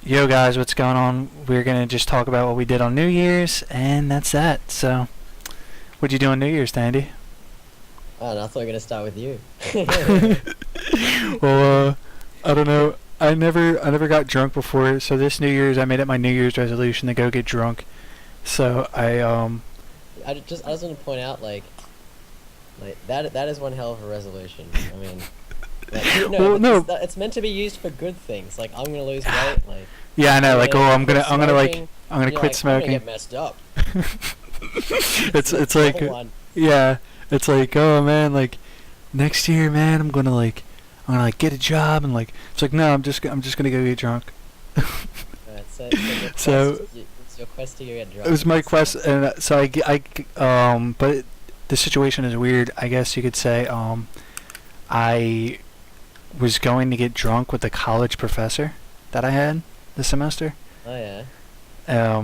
Yo guys, what's going on? We're gonna just talk about what we did on New Year's, and that's that. So, what'd you do on New Year's, Dandy? Oh, no, I thought you were gonna start with you. Well, I don't know. I never got drunk before, so this New Year's I made it my New Year's resolution to go get drunk. So I just want to point out, like that is one hell of a resolution. I mean, well, no. it's meant to be used for good things. Like, I'm gonna lose weight. Like, Yeah, I know. Like, oh, I'm gonna smoking, quit I'm gonna smoking. get messed up. It's like, Another one. yeah, it's like, oh man, like next year, man, I'm gonna get a job, and like it's like, no, I'm just gonna go get drunk. So It's your quest to get drunk. it was my quest, and so but the situation is weird. I guess you could say, I was going to get drunk with the college professor that I had this semester. Oh yeah.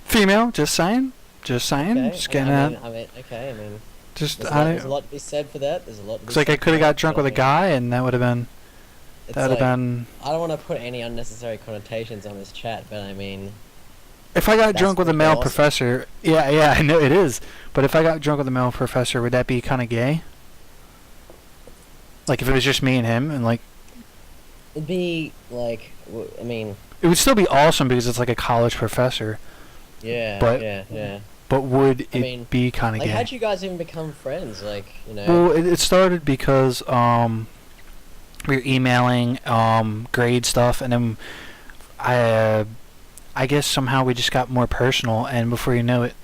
Female, just saying, Okay. just getting out. Okay. I mean, Just there's a lot to be said for that. There's a lot. To be It's like I said for could have got that, drunk but with a I mean, guy, and that would have been it's that would have like, been. I don't want to put any unnecessary connotations on this chat, but I mean, If I got that's drunk with a pretty male awesome. professor, yeah, I know it is. But if I got drunk with a male professor, would that be kind of gay? Like if it was just me and him, and like It'd be like, I mean, it would still be awesome because it's like a college professor. yeah, But yeah. But would I it mean, be kind of Like, gay? how'd you guys even become friends? Like, Well, it started because we were emailing grade stuff, and then I guess somehow we just got more personal, and before you know it,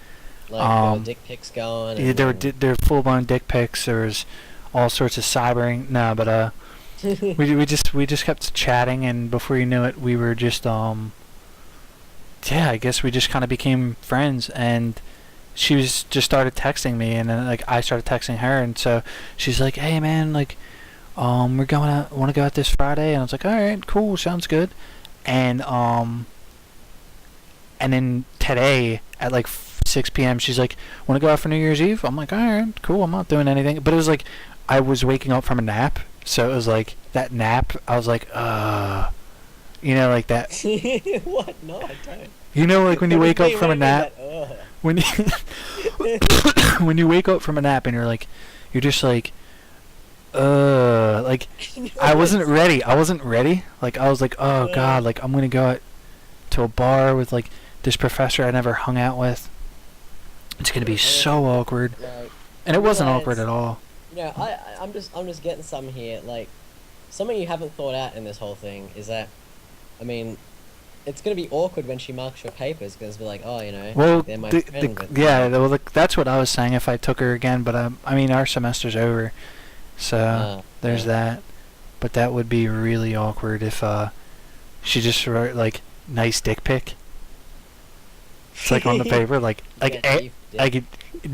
like dick pics going. yeah, And there were full blown dick pics. There was all sorts of cybering. No, but we just kept chatting, and before you knew it, we were just yeah, I guess we just kind of became friends, and she was just started texting me, and then like I started texting her, and so she's like, "Hey man, like we're going out, want to go out this Friday?" And I was like, "All right, cool, sounds good." And then today at like 6 p.m. she's like, "Want to go out for New Year's Eve?" I'm like, "All right, cool. I'm not doing anything." But it was like I was waking up from a nap, so it was like that nap. I was like, like that. what? No, I don't. Like when you wake up from a nap, That, ugh. when you when you wake up from a nap and you're just like, like I wasn't ready. Like I was like, oh god, like I'm gonna go out to a bar with like this professor I never hung out with. It's gonna be so awkward, Like, and it wasn't realize- awkward at all. I'm just getting something here. Like, something you haven't thought out in this whole thing is that, I mean, it's gonna be awkward when she marks your papers because be like, oh, Well, they're my friend. But, that's what I was saying if I took her again. But I mean, our semester's over, so there's that. But that would be really awkward if she just wrote like nice dick pic. It's like on the paper, like yeah, like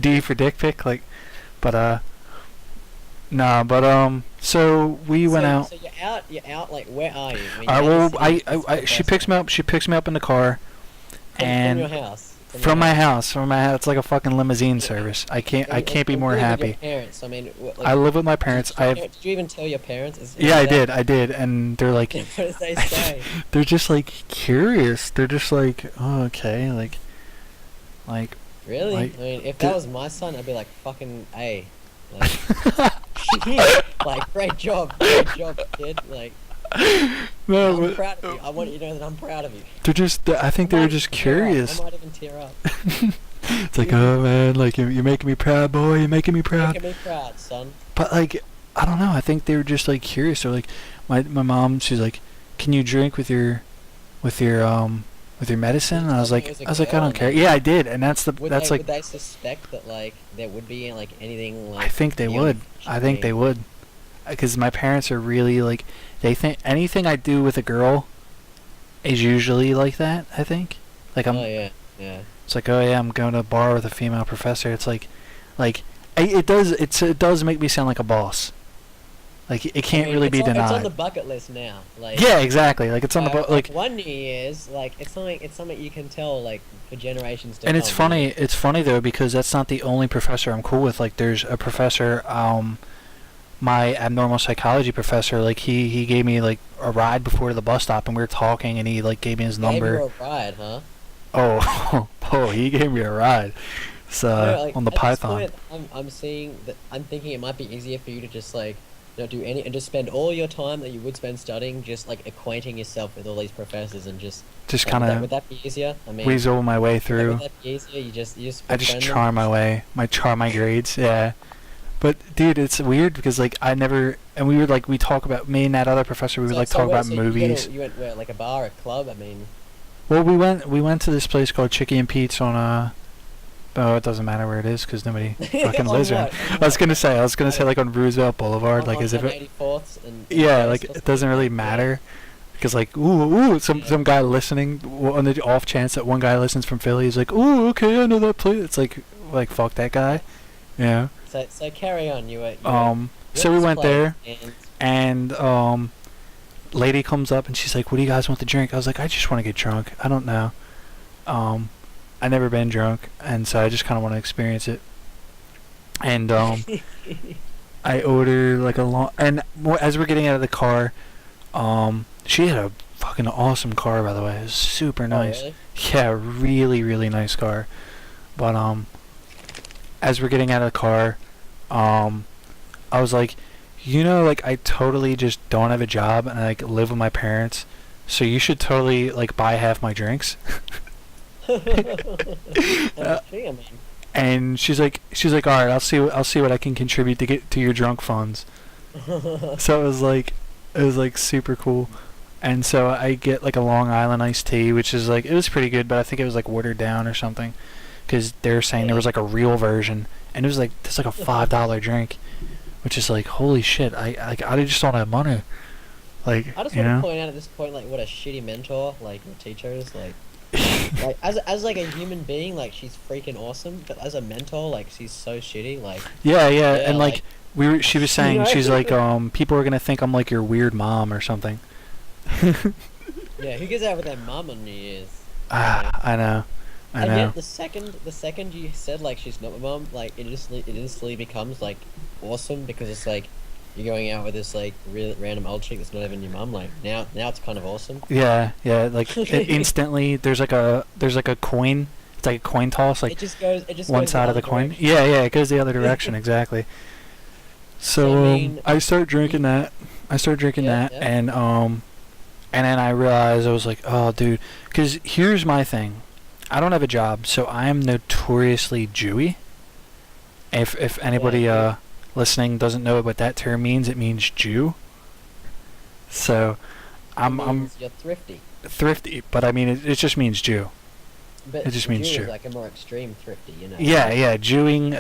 D for dick pic, like. But nah. But so we went out. So you're out. Like, where are you? I mean, Well, you're in the city, she picks me up. She picks me up in the car, from your house. from my house. It's like a fucking limousine service. I can't be more With happy. Your parents. I mean, I live with my parents. Did you even tell your parents? Yeah, I did, and they're like, What did they say? they're just like curious. They're just like, oh, okay, like. Really? Like, I mean, if d- that was my son, I'd be like, fucking A. Like, like, great job, kid. Like, No, I'm but proud of you. I want you to know that I'm proud of you. they're just. I think they were just curious. I might even tear up. It's like, oh man, like you're making me proud, boy. You're making me proud. Making me proud, son. But like, I don't know. I think they were just like curious. They're like, my mom. She's like, can you drink with your medicine? And I was It was like, a I girl, don't care. man. Yeah, I did, and that's Would like. they suspect that like there would be like anything like? I think they would. I think they would, because my parents are really like, they think anything I do with a girl is usually like that. I think, like I'm. Oh yeah. It's like, oh yeah, I'm going to a bar with a female professor. It's like, it does make me sound like a boss. Like it can't really be denied. It's on the bucket list now. Like, yeah, exactly. Like it's on the like. One New Year's, like it's something you can tell like for generations to And come. it's funny. It's funny though because that's not the only professor I'm cool with. Like there's a professor my abnormal psychology professor, like he gave me like a ride before the bus stop, and we were talking, and he like gave me his Gave number. you a ride, huh? Oh, oh, he gave me a ride. So No, like, on the at this Python. point, I'm seeing that. I'm thinking it might be easier for you to just like not do any and just spend all your time that you would spend studying just like acquainting yourself with all these professors and just Just like, kind would of that be easier? I mean, weasel my way would through. that be easier? You just I just befriend them? charm my way, charm my grades. Yeah. But dude, it's weird because like I never, and we would like we talk about me and that other professor. We would like talk where- about so movies. You went where, like a bar, a club. I mean, Well, we went to this place called Chicky and Pete's on Oh, it doesn't matter where it is because nobody fucking on lives there. what? On I was what? gonna say like on Roosevelt Boulevard, like on, as if on it. 84th and Yeah, First like or it doesn't really something. matter. Because like ooh Yeah. some guy listening on the off chance that one guy listens from Philly, he's like ooh okay I know that place. It's like fuck that guy, you know. So carry on. You were So we this went place there, and and lady comes up and she's like, what do you guys want to drink? I was like, I just want to get drunk. I don't know. I never been drunk, and so I just kind of want to experience it. And I order like a long, and as we're getting out of the car, she had a fucking awesome car, by the way. It was super nice. Oh, really? Yeah, really, really nice car. But as we're getting out of the car, I was like, you know, like I totally just don't have a job and I like live with my parents, so you should totally like buy half my drinks. That's true, I mean. And she's like, all right, I'll see what I can contribute to get to your drunk funds. So it was like super cool. And so I get like a Long Island iced tea, which is like, it was pretty good, but I think it was like watered down or something, because they're saying there was like a real version, and it was like it's like a $5 drink, which is like holy shit. I just don't have money. Like I just you want to know. point out at this point, like, what a shitty mentor, like, your teacher is, like, like, as like a human being, like, she's freaking awesome, but as a mentor, like, she's so shitty, like, Yeah, yeah, and like she was saying, know? she's like, people are gonna think I'm like your weird mom or something. yeah, who gets out with their mum on New Year's? Ah, I know. And yet, the second you said, like, she's not my mum, like, it instantly becomes, like, awesome, because it's like, you're going out with this, like, real random old chick that's not even your mum, like, now it's kind of awesome. Yeah, like instantly there's like a coin. It's like a coin toss, like It just goes one the side of the other coin. direction. Yeah, it goes the other direction exactly. So I mean, I start drinking that. Yeah, yeah. And then I realized I was like, oh, dude, because here's my thing. I don't have a job, so I am notoriously Jewy. If anybody Yeah. listening doesn't know what that term means, it means Jew. So I'm You're thrifty. thrifty, but I mean it just means Jew. But It just means Jew Jew. is like a more extreme thrifty, you know. Yeah, Jewing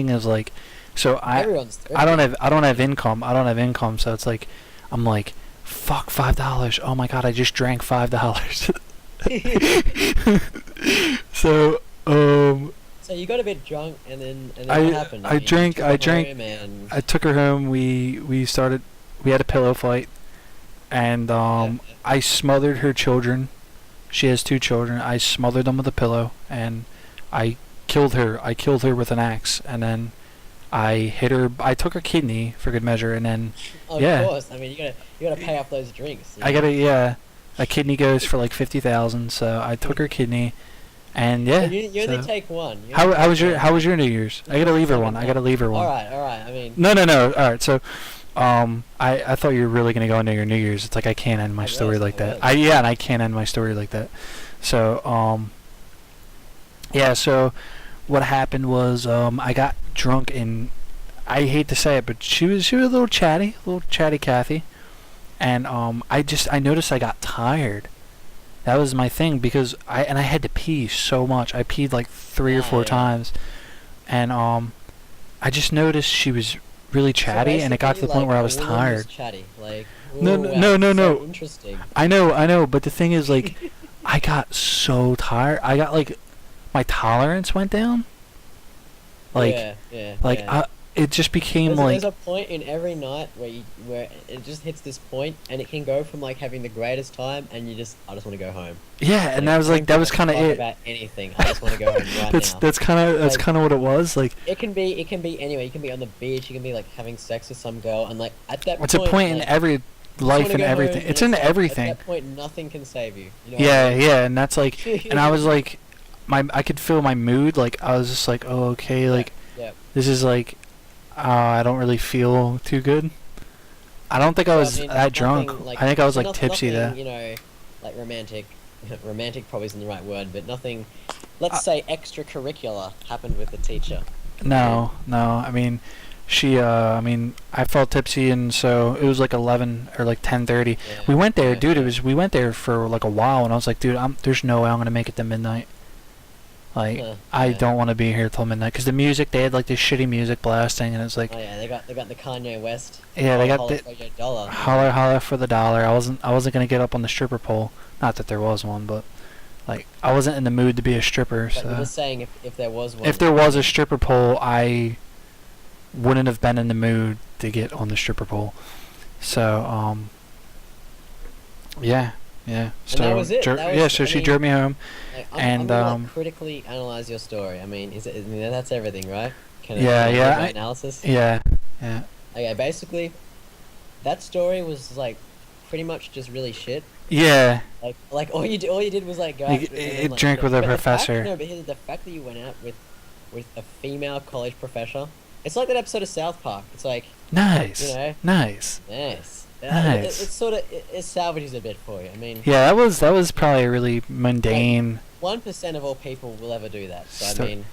is like, so Everyone's thrifty. I don't have income, so it's like I'm like, fuck $5. Oh my god, I just drank $5. So So you got a bit drunk, and then I- what happened? I You drank- took I her drank- home and I took her home. We had a pillow fight, and I smothered her children. She has 2 children. I smothered them with a pillow, and I killed her. I killed her with an axe, and then I hit her. I took her kidney for good measure, and then of yeah. course. I mean, you gotta pay off those drinks. I gotta a kidney goes for like 50,000. So I took her kidney, and yeah. So you only so- take one. You How only was take your one. How was your New Year's? I gotta leave her one. All right. I mean, No. All right. So, I thought you were really gonna go into your New Year's. It's like I can't end my I story was, like I that. was. And I can't end my story like that. So, yeah. So, what happened was, I got drunk and I hate to say it, but she was a little chatty Kathy, and I noticed I got tired. That was my thing because I had to pee so much. I peed like 3 or 4 yeah. times, and I just noticed she was really chatty, and it got to the basically, point where I like, was a woman tired. who's Chatty, like. No, ooh, no, wow, no, so no. Interesting. I know, but the thing is, like, I got so tired. I got like, my tolerance went down. Like, yeah. like yeah. it just became There's like, a point in every night where it just hits this point, and it can go from like having the greatest time, and I just want to go home. yeah, and that was I like, that don't was give a kind of fuck it. about anything. I just want to go home right That's now. that's kind of Like, what it was. Like, it can be anyway. You can be on the beach. You can be like having sex with some girl, and like at that it's a point, point in like, every you just life wanna and go home, everything. and It's in like, everything. At that point, nothing can save you. You know Yeah, what I mean? yeah, and that's like, and I was like, I could feel my mood. Like, I was just like, oh, okay, like, Yeah. this is like, I don't really feel too good. I don't think I was mean, that drunk. nothing, like, I think I was like nothing, tipsy nothing, there. You know, like romantic. Romantic probably isn't the right word, but nothing. Let's say extracurricular happened with the teacher. No, no. I mean, I mean, I felt tipsy, and so it was like 11 or like 10:30. Yeah, We went there, yeah, dude. yeah. We went there for like a while, and I was like, dude, there's no way I'm gonna make it to midnight. Like, I Yeah. don't want to be here till midnight, because the music, they had like this shitty music blasting, and it's like, Oh yeah, they got the Kanye West. yeah, they got Holler the for your dollar. holler holler for the dollar. I wasn't gonna get up on the stripper pole. Not that there was one, but like, I wasn't in the mood to be a stripper. But you So were saying if there was one. if there was a stripper pole, I wouldn't have been in the mood to get on the stripper pole. So yeah, yeah. So that was it. That was- yeah, so I she mean, drove me home. Like, and, I'm gonna, like, critically analyze your story. I mean, I mean, that's everything, right? Can Yeah, can I yeah, give my I- analysis. Yeah, yeah, Okay, basically, that story was like pretty much just really shit. yeah. Like all you did was like go You out g- and then, like, drink with a but the fact- professor. no, but here's the fact that you went out with a female college professor. It's like that episode of South Park. It's like, Nice, you know, nice. nice. Nice. It sort of it salvages a bit for you. I mean, Yeah, that was probably a really mundane. 1% of all people will ever do that. So Sto- I mean,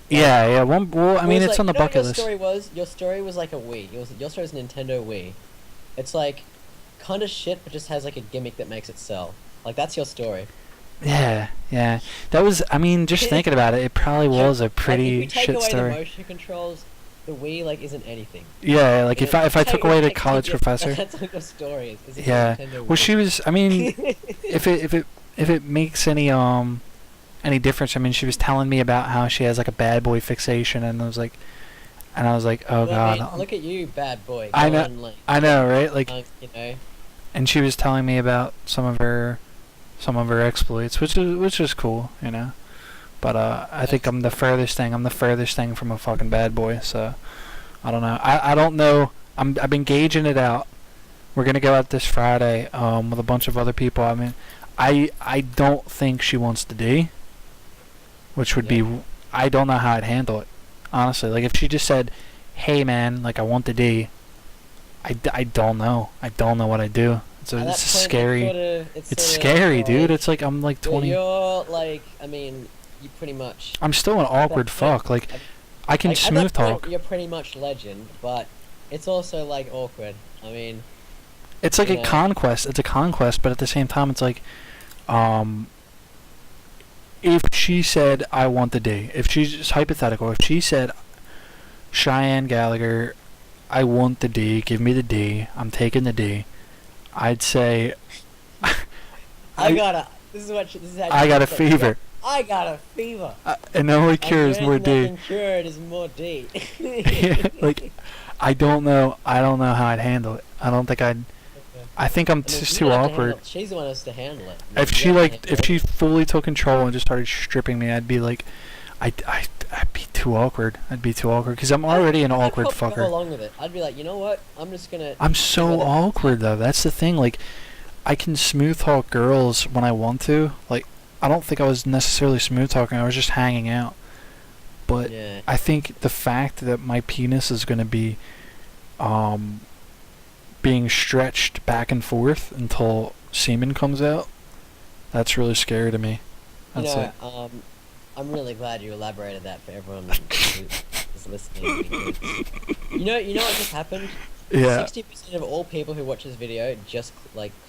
Yeah, yeah. Well, I it mean, was it's like, on the you know what bucket list. Your story was like a Wii. Your story was a Nintendo Wii. It's like kind of shit, but just has like a gimmick that makes it sell. Like that's your story. Yeah, yeah. That was. I mean, just thinking about it, it probably was a Like, pretty if you take shit away story. the motion controls, the Wii like isn't anything. Yeah, like You if know, I took away the college your- professor. That's what your story is. It's a Yeah. Nintendo Well, Wii. she was. I mean, if it makes any difference, I mean, she was telling me about how she has like a bad boy fixation, and I was like, oh Well, I god. mean, look at you, bad boy. I know- going, like, I know, right? Like, you know. and she was telling me about some of her exploits, which is cool, you know. But I think I'm the furthest thing from a fucking bad boy. So I don't know. I don't know. I've been gauging it out. We're gonna go out this Friday with a bunch of other people. I mean, I don't think she wants to D, which would Yeah. be. I don't know how I'd handle it, honestly. Like if she just said, "Hey man, like I want the D," I don't know. I don't know what I'd do. At that It's point, scary. It's It's sorta scary, like, dude. It's like I'm like 20. You're like, I mean, you pretty much. I'm still an awkward that point, fuck. Like at- I can like, at smooth that point, talk. You're pretty much legend, but it's also like awkward. I mean, It's like a yeah. conquest. It's a conquest, but at the same time, it's like, if she said I want the D, if she's just hypothetical, if she said, Cheyenne Gallagher, I want the D, give me the D, I'm taking the D, I'd say, I got a. This is how. I got a say it. fever. I got a fever. And the only cure is And more there's D. nothing cured is more D. Yeah, like, I don't know how I'd handle it. I don't think I'd. I think I'm I mean, just you too don't have to awkward. handle it. She's the one who has to handle it. If You she don't have like, to if handle she it. fully took control and just started stripping me, I'd be like, I'd be too awkward. I'd be too awkward because I'm already an awkward I'd probably go fucker. along with it. I'd be like, you know what? I'm just gonna. I'm so whether- awkward though. That's the thing. Like, I can smooth talk girls when I want to. Like, I don't think I was necessarily smooth talking. I was just hanging out. But Yeah. I think the fact that my penis is gonna be, being stretched back and forth until semen comes out, that's really scary to me. You That's know, it. I'm really glad you elaborated that for everyone who is listening. Because you know what just happened? Yeah. 60% of all people who watch this video just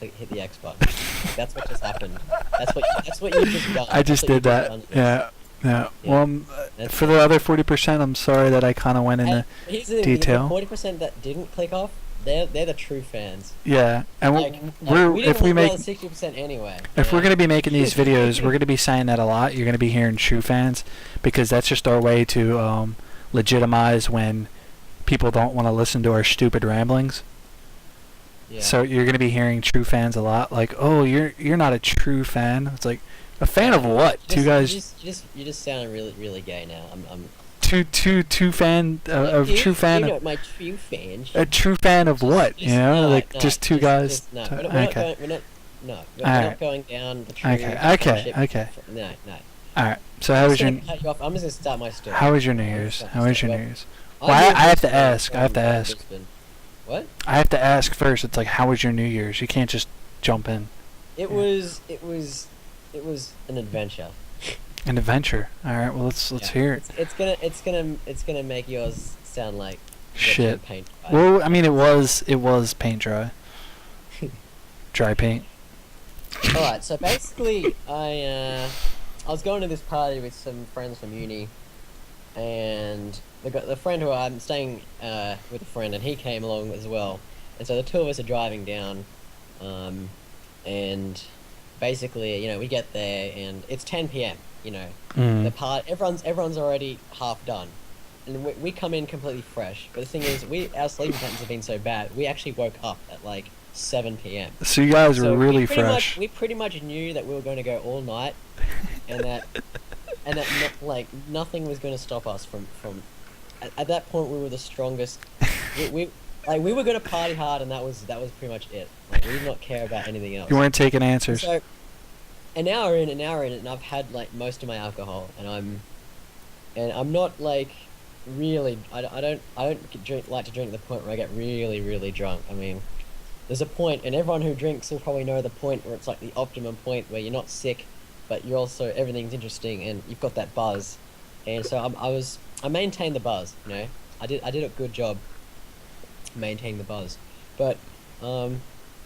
hit the X button. Like, that's what just happened. That's what you just done. I just did that. Yeah. Yeah. Yeah. Well, That's for the other 40%, I'm sorry that I kind of went into. Here's the thing, detail. The 40% that didn't click off, they're the true fans. Yeah, and We if we make 60% anyway. if you we're know? gonna be making these videos, we're gonna be saying that a lot. You're gonna be hearing true fans because that's just our way to legitimize when people don't want to listen to our stupid ramblings. Yeah. So you're gonna be hearing true fans a lot, like, "Oh, you're not a true fan." It's like, a fan of what? Two guys, You just sound really really gay now. I'm two fan of true fan. You're not my true fan. A true fan of what? Just, You know, no, like no, just two guys. No, to- we're not okay. going. We're not. No, we're Alright. not going down the true. Okay. friendship- Okay. No, no. All right. So how was your Cut you off. I'm just gonna start my story. How was your New I'm gonna Year's? start How my was your story. New Year's? I Well, moved I have to Brisbane ask. I have to from ask. Brisbane. What? I have to ask first. It's like, how was your New Year's? You can't just jump in. It Yeah. was an adventure. An adventure. All right. Well, let's Yeah. hear it. It's gonna make yours sound like Shit. paint. Well, I mean, it was paint dry. Dry paint. All right. So basically, I was going to this party with some friends from uni, and the friend who I'm staying with a friend, and he came along as well. And so the two of us are driving down, and basically, we get there, and it's 10 p.m. The Mm. everyone's already half done, and we come in completely fresh. But the thing is, our sleeping patterns have been so bad. We actually woke up at like 7 p.m. So you guys So were really we pretty fresh. we pretty much knew that we were going to go all night, and that nothing was going to stop us from. At that point, we were the strongest. we were going to party hard, and that was pretty much it. Like, we did not care about anything else. You weren't taking answers. So, an hour in, and I've had like most of my alcohol, and I'm not like really. I don't like to drink to the point where I get really really drunk. I mean, there's a point, and everyone who drinks will probably know the point where it's like the optimum point where you're not sick, but you're also everything's interesting, and you've got that buzz. And so I maintained the buzz. I did a good job maintaining the buzz, but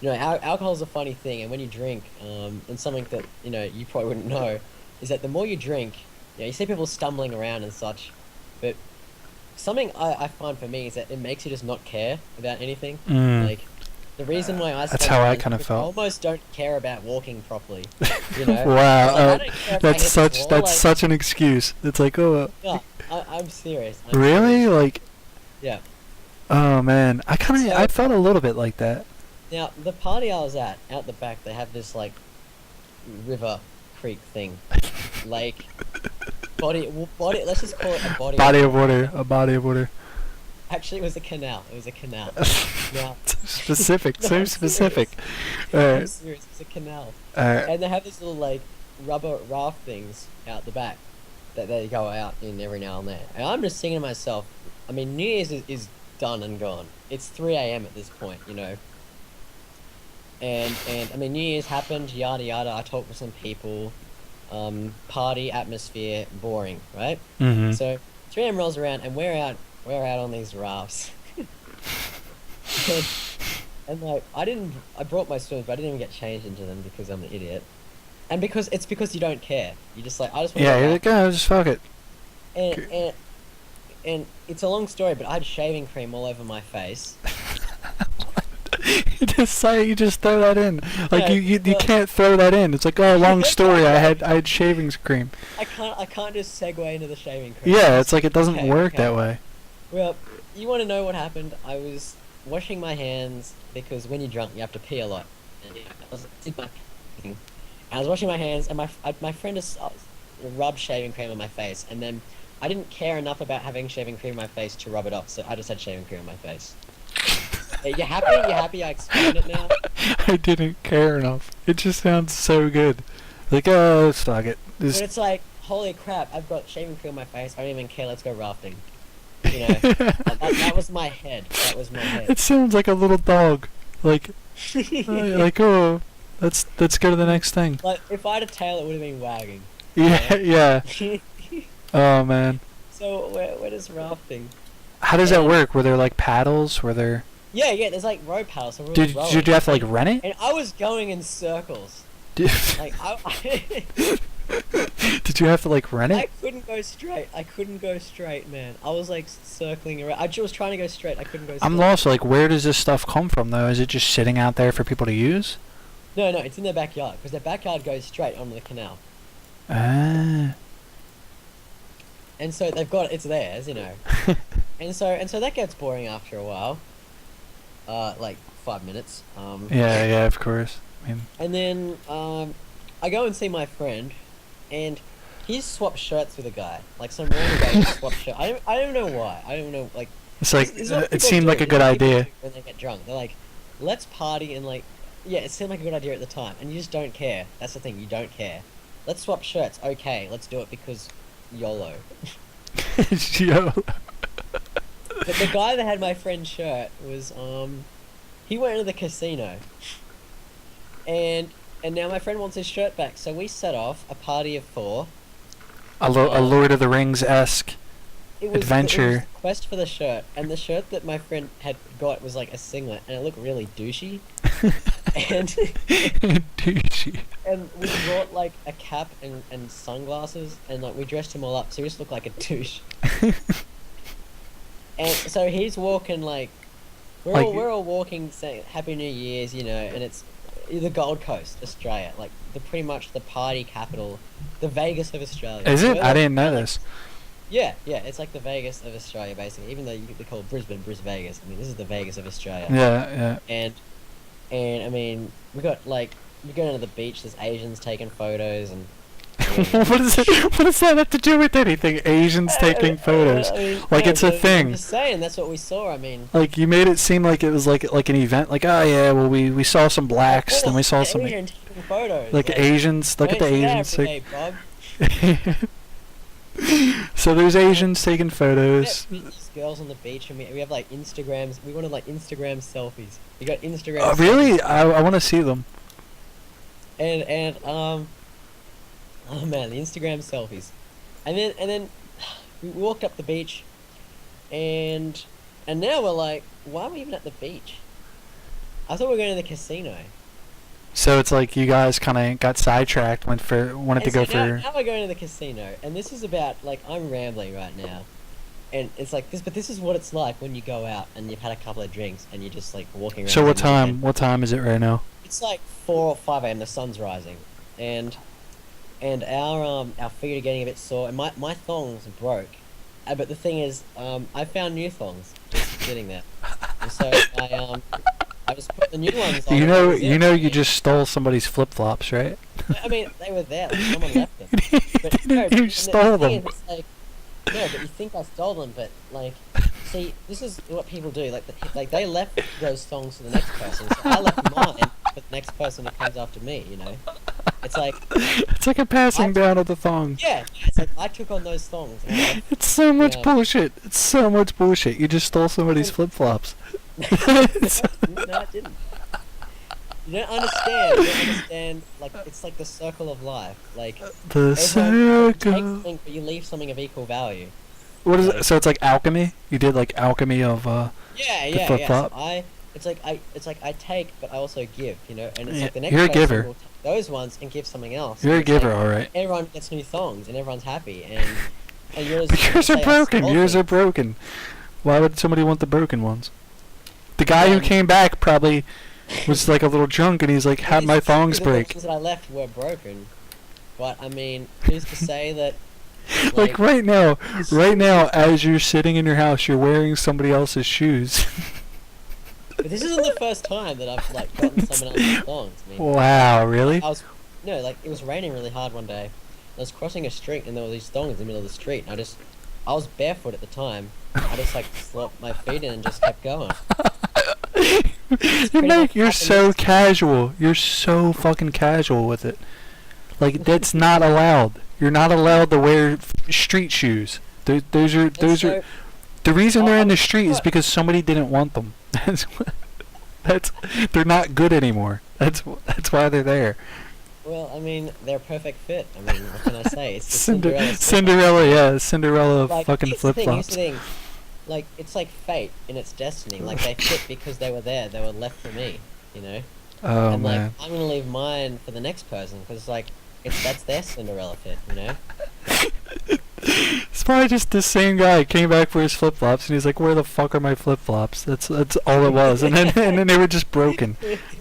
alcohol's a funny thing, and when you drink, and something that you probably wouldn't know, is that the more you drink, you see people stumbling around and such, but something I find for me is that it makes you just not care about anything. Mm. Like, the reason why I That's smoke how I is kinda because felt. I almost don't care about walking properly. Wow, Like, I don't care if I hit that's the such floor, like- such an excuse. It's like, oh, No, I'm serious. really? Like, Yeah. oh man, I So- felt a little bit like that. Now, the party I was at, out the back, they have this, like, river, creek thing. Like, body, let's just call it a body. Body of water, a body of water. Actually, it was a canal. Now, Specific, No, so I'm specific. I'm Alright, serious, it's a canal. alright. And they have these little, like, rubber raft things out the back that they go out in every now and then. And I'm just thinking to myself, I mean, New Year's is done and gone. It's 3 a.m. at this point, And I mean, New Year's happened, yada yada. I talked with some people, party atmosphere, boring, right? Mm-hmm. So 3 a.m. rolls around, and we're out on these rafts. and like, I brought my swims, but I didn't even get changed into them because I'm an idiot. And because you don't care. You just like, I just want Yeah, to you're like, oh, just fuck it. and it's a long story, but I had shaving cream all over my face. You just throw that in. Like Yeah, you well- can't throw that in. It's like, oh, long story. I had shavings cream. I can't just segue into the shaving cream. Yeah, it's like it doesn't Okay, work okay. that way. Well, you want to know what happened? I was washing my hands because when you're drunk, you have to pee a lot. And, I was washing my hands, and my friend just rubbed shaving cream on my face, and then I didn't care enough about having shaving cream on my face to rub it off, so I just had shaving cream on my face. You happy? You happy I explained it now? I didn't care enough. It just sounds so good. Like, oh, let's fuck it. But Just it's like, holy crap, I've got shaving cream on my face, I don't even care, let's go rafting. That was my head. That was my head. it sounds like a little dog. Like, like, oh, let's go to the next thing. Like, if I had a tail, it would have been wagging. Yeah, yeah. Oh man, So, where does rafting? how does that work? Were there like paddles? Were there? Yeah, there's like rope paddles. So we were Did rowing. you have to like rent it? And I was going in circles. Did, Like, did you have to like rent I it? couldn't go straight, man. I was like circling around. I was trying to go straight. I couldn't go straight. I'm lost. Like, where does this stuff come from though? Is it just sitting out there for people to use? No, it's in their backyard because their backyard goes straight onto the canal, Ah. and so it's theirs, and so that gets boring after a while. Like 5 minutes. Yeah, yeah, of course. I mean, And then I go and see my friend, and he's swapped shirts with a guy. Like some random guy just swapped shirts. I don't know why. I don't know. Like it's like this is what it people seemed do. like a This is good what people idea. do when they get drunk. They're like, let's party and like, yeah, it seemed like a good idea at the time, and you just don't care. That's the thing. You don't care. Let's swap shirts. Okay, let's do it because YOLO. Yo. But the guy that had my friend's shirt was he went into the casino, and now my friend wants his shirt back. So we set off a party of 4. A Lord of the Rings esque. It was Adventure. the quest for the shirt, and the shirt that my friend had got was like a singlet, and it looked really douchey. and Douchey. and we brought like a cap and sunglasses, and like we dressed him all up, so he just looked like a douche. And so he's walking like Like- we're all walking saying Happy New Year's, and it's the Gold Coast, Australia, like pretty much the party capital, the Vegas of Australia. Is it? We're I like- didn't know like- this. Yeah, they call Australia basically. Even though they call Brisbane Vegas, I mean this is the Vegas of Australia. Yeah, And I mean we go down to the beach. There's Asians taking photos and. yeah. What does that have to do with anything? Asians taking photos. Like, it's a thing. I'm just saying that's what we saw. I mean. Like, you made it seem like it was like an event. Like, oh yeah, well we saw some blacks, then we saw yeah, some Asian taking photos. like Asians. Look at the Asians. Every day, Bob. So there's Asians taking We photos. have these girls on the beach, and we have like Instagrams. We wanted like Instagram selfies. We got Instagram. Oh, really? selfies. I want to see them. And oh man, the Instagram selfies. And then we walked up the beach, and now we're like, why are we even at the beach? I thought we were going to the casino. So it's like you guys kind of got sidetracked, wanted to And go so now, for. now we're going to the casino, and this is about like I'm rambling right now, and it's like this, but this is what it's like when you go out and you've had a couple of drinks and you're just like walking around. So what the neighborhood. time? What time is it right now? It's like 4 or 5 a.m. The sun's rising, and our feet are getting a bit sore, and my thongs broke. But the thing is, I found new thongs just sitting there, and so I just put the new ones on. You and know, that was you it. know, I you mean, just stole somebody's flip flops, right? I mean, they were there. Like, someone left them. But, no, You but stole the thing them. is, it's like, no, but you think I stole them, but like, see, this is what people do. Like they left those thongs for the next person, so I left mine for the next person who comes after me. It's like, It's like a passing down of the thong. yeah, it's like I took on those thongs. And I It's so much Yeah. bullshit. It's so much bullshit. You just stole somebody's flip flops. no, I didn't. You don't understand. You don't understand. Like it's like the circle of life. Like The everyone takes circle. something, but you leave something of equal value. What is it? So it's like alchemy. You did like alchemy of Yeah, The yeah, flip-flop? yeah. So it's like I take, but I also give. And it's Yeah, like the next you're a person giver. will take those ones and give something else. You're a It's like giver, all right. everyone gets new thongs and everyone's happy, and yours. But yours say are I broken. stole Yours are things. broken. Why would somebody want the broken ones? The guy who Um, came back probably was like a little drunk, and he's like, "How'd These- my thongs the break?" ones that I left were broken, but I mean, who's to say that? Like right now, as you're sitting in your house, you're wearing somebody else's shoes. But this isn't the first time that I've like gotten someone else's thongs. I mean, Wow, really? I was like it was raining really hard one day. I was crossing a street and there were these thongs in the middle of the street. And I was barefoot at the time. I just like slopped my feet in and just kept going. pretty much You're happened so next- casual. You're so fucking casual with it. Like that's not allowed. You're not allowed to wear street shoes. Those are And so, the reason they're in the Oh, street is what? because somebody didn't want them. That's they're not good anymore. That's why they're there. well, I mean, they're a perfect fit. I mean, what can I say? It's the Cinderella, Cinderella. yeah, Cinderella Like, fucking here's the flip thing, here's flops. the thing. Like, it's like fate in its destiny. Like, they fit because they were there. They were left for me, Oh and, man. like, I'm gonna leave mine for the next person because, like, that's their Cinderella fit. It's probably just the same guy came back for his flip flops, and he's like, "Where the fuck are my flip flops?" That's all it was, and then they were just broken,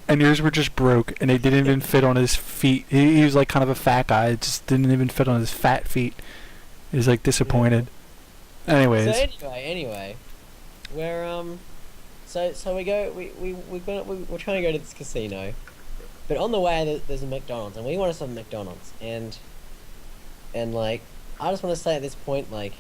and yours were just broke, and they didn't even fit on his feet. He was like kind of a fat guy; it just didn't even fit on his fat feet. He was like disappointed. Anyways. Anyway, we're so we're trying to go to this casino, but on the way there's a McDonald's, and we want to stop at McDonald's, and like I just want to say at this point, like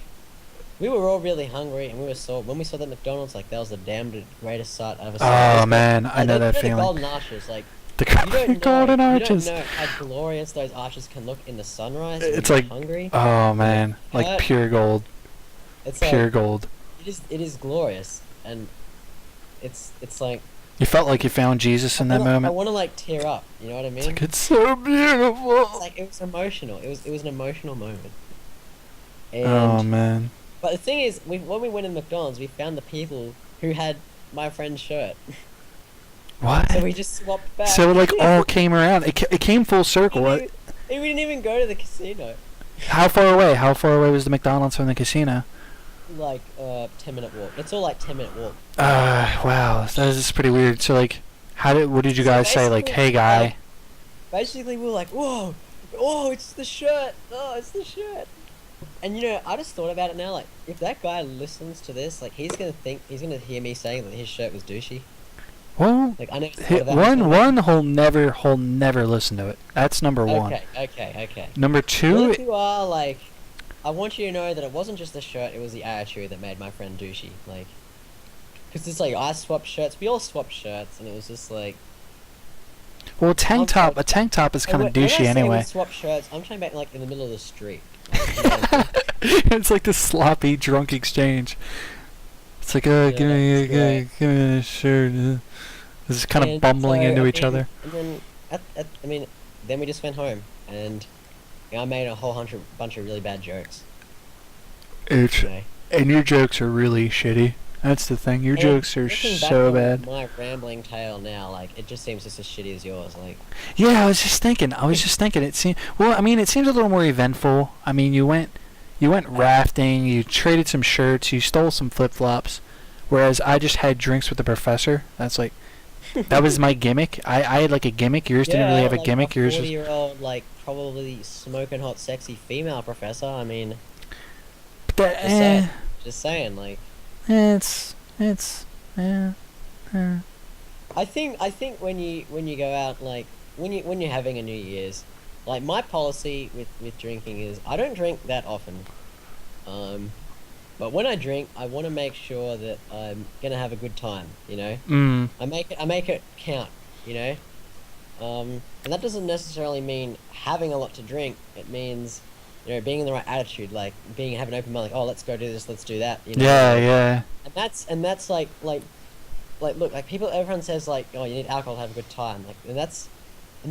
we were all really hungry, and when we saw that McDonald's, like that was the damn greatest sight I ever saw. Oh man, I know that The feeling. golden arches, like The you don't golden know, arches. You don't know how glorious those arches can look in the sunrise. It's when like you're hungry. Oh man, like Hurt. pure gold. It's Pure like, gold. it is glorious, and it's like You felt like you found Jesus in that I moment. want to like tear up. You know what I mean? It's like it's so beautiful. It's like it was emotional. It was an emotional moment. And Oh man. but the thing is, when we went in McDonald's, we found the people who had my friend's shirt. What? So we just swapped back. So it like all came around. It came full circle. we didn't even go to the casino. How far away? How far away was the McDonald's from the casino? Like 10-minute walk. It's all like 10-minute walk. Wow, that is pretty weird. So like, what did you So guys say? Like, basically, hey guy. Basically, we were like, whoa, oh, it's the shirt. Oh, it's the shirt. And you know, I just thought about it now. Like, if that guy listens to this, like, he's gonna hear me saying that his shirt was douchey. Well, Like, I never thought about it. one, he'll never listen to it. That's number one. Okay. Number What two, if you are like, I want you to know that it wasn't just the shirt; it was the attitude that made my friend douchey. Like, because it's like I swapped shirts, we all swapped shirts, and it was just like. well, a I'm tank like- top is kind of when I douchey say we anyway. swap shirts, I'm talking about like in the middle of the street. Like, you know what I'm saying? It's like this sloppy drunk exchange. It's like, Yeah, give me that's a shirt. This is kind of And bumbling so, into I each mean, other. And then, then we just went home, and I made a whole bunch of really bad jokes. It's, You know? and your jokes are really shitty. That's the thing. Your And jokes are looking back so on bad. My rambling tale now, like it just seems just as shitty as yours. Like, Yeah, I was just thinking. It seemed. Well, I mean, it seems a little more eventful. I mean, you went rafting. You traded some shirts. You stole some flip flops. Whereas I just had drinks with the professor. That's like, that was my gimmick. I had like a gimmick. Yours didn't really have a like gimmick. A Yours was. 40-year-old, like probably smoking hot, sexy female professor. I mean, But that, just saying, like. it's yeah. I think when you go out, like when you're having a New Year's, like my policy with drinking is I don't drink that often, but when I drink, I want to make sure that I'm gonna have a good time. You know, Mm. I make it count. You know, and that doesn't necessarily mean having a lot to drink. It means, you know, being in the right attitude, like having an open mind, like, oh, let's go do this, let's do that. You know? Yeah. And that's like look, like everyone says like, oh, you need alcohol to have a good time, like, and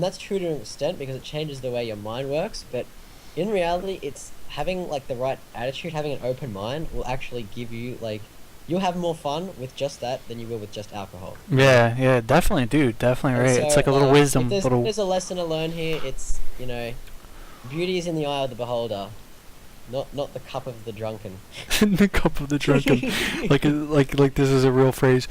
that's true to an extent because it changes the way your mind works, but in reality it's having like the right attitude, having an open mind will actually give you like, you'll have more fun with just that than you will with just alcohol. Yeah, definitely, dude, definitely And right. so, It's like a little wisdom, if little. there's a lesson to learn here, it's, you know, beauty is in the eye of the beholder, not the cup of the drunken. The cup of the drunken. like this is a real phrase.